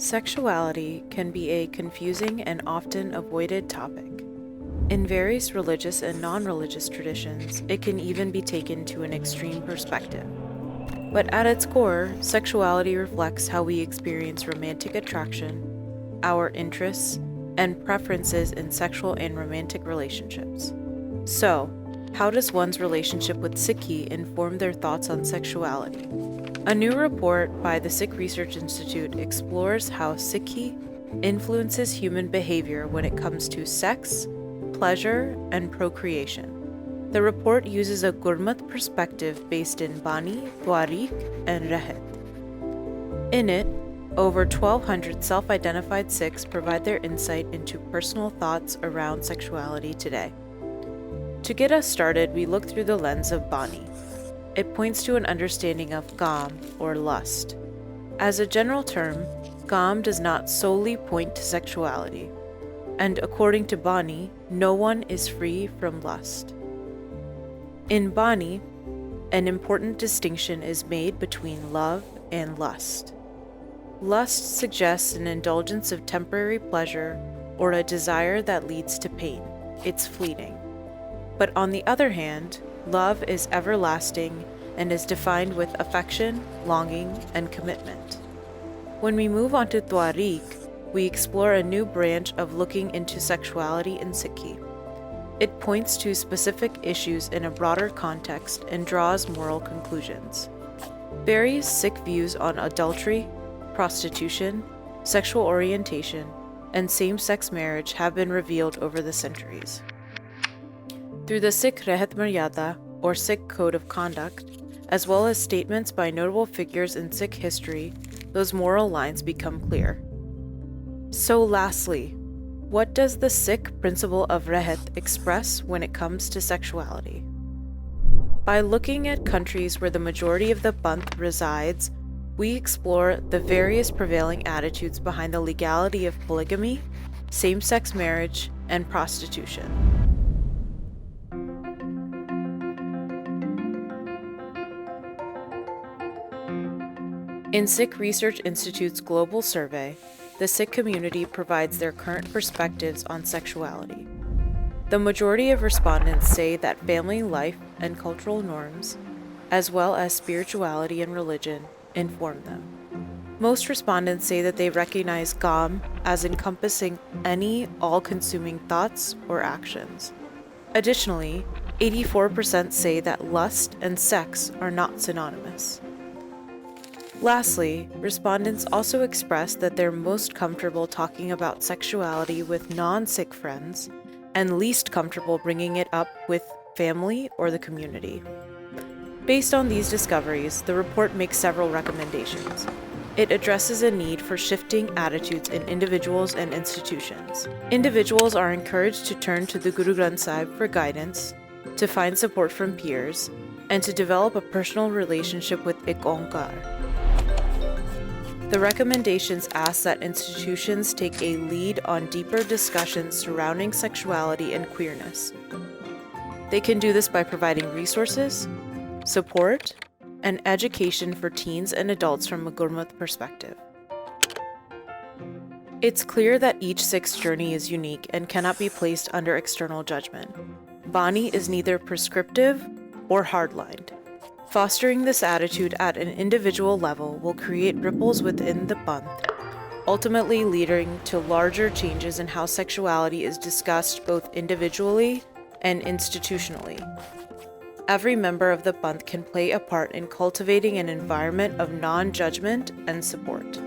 Sexuality can be a confusing and often avoided topic. In various religious and non-religious traditions, it can even be taken to an extreme perspective. But at its core, sexuality reflects how we experience romantic attraction, our interests, and preferences in sexual and romantic relationships. So, how does one's relationship with Sikhi inform their thoughts on sexuality? A new report by the Sikh Research Institute explores how Sikhi influences human behavior when it comes to sex, pleasure, and procreation. The report uses a Gurmat perspective based in Bani, Tariq, and Rahat. In it, over 1,200 self-identified Sikhs provide their insight into personal thoughts around sexuality today. To get us started, we look through the lens of Bani. It points to an understanding of Kam, or lust. As a general term, Kam does not solely point to sexuality, and according to Bani, no one is free from lust. In Bani, an important distinction is made between love and lust. Lust suggests an indulgence of temporary pleasure or a desire that leads to pain. It's fleeting. But on the other hand, love is everlasting and is defined with affection, longing, and commitment. When we move on to Tariq, we explore a new branch of looking into sexuality in Sikhi. It points to specific issues in a broader context and draws moral conclusions. Various Sikh views on adultery, prostitution, sexual orientation, and same-sex marriage have been revealed over the centuries. Through the Sikh Rehat Maryada, or Sikh Code of Conduct, as well as statements by notable figures in Sikh history, those moral lines become clear. So lastly, what does the Sikh principle of Rehat express when it comes to sexuality? By looking at countries where the majority of the Panth resides, we explore the various prevailing attitudes behind the legality of polygamy, same-sex marriage, and prostitution. In Sikh Research Institute's global survey, the Sikh community provides their current perspectives on sexuality. The majority of respondents say that family life and cultural norms, as well as spirituality and religion, inform them. Most respondents say that they recognize Kam as encompassing any all-consuming thoughts or actions. Additionally, 84% say that lust and sex are not synonymous. Lastly, respondents also express that they're most comfortable talking about sexuality with non-Sikh friends and least comfortable bringing it up with family or the community. Based on these discoveries, the report makes several recommendations. It addresses a need for shifting attitudes in individuals and institutions. Individuals are encouraged to turn to the Guru Granth Sahib for guidance, to find support from peers, and to develop a personal relationship with Ik Onkar. The recommendations ask that institutions take a lead on deeper discussions surrounding sexuality and queerness. They can do this by providing resources, support, and education for teens and adults from a Gurmat perspective. It's clear that each Sikh's journey is unique and cannot be placed under external judgment. Bani is neither prescriptive or hardlined. Fostering this attitude at an individual level will create ripples within the Panth, ultimately leading to larger changes in how sexuality is discussed both individually and institutionally. Every member of the Panth can play a part in cultivating an environment of non-judgment and support.